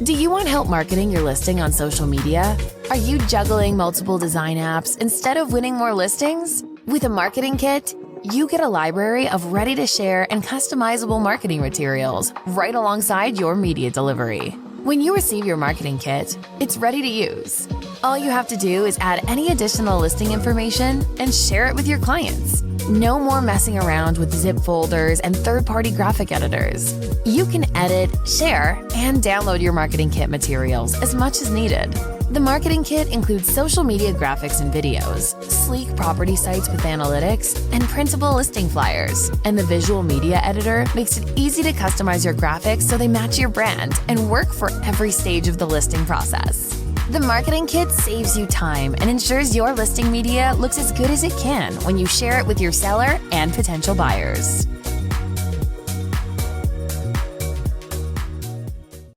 Do you want help marketing your listing on social media? Are you juggling multiple design apps instead of winning more listings? With a marketing kit, you get a library of ready-to-share and customizable marketing materials right alongside your media delivery. When you receive your marketing kit, it's ready to use. All you have to do is add any additional listing information and share it with your clients. No more messing around with zip folders and third-party graphic editors. You can edit, share, and download your marketing kit materials as much as needed. The marketing kit includes social media graphics and videos, sleek property sites with analytics, and printable listing flyers. And the visual media editor makes it easy to customize your graphics so they match your brand and work for every stage of the listing process. The marketing kit saves you time and ensures your listing media looks as good as it can when you share it with your seller and potential buyers.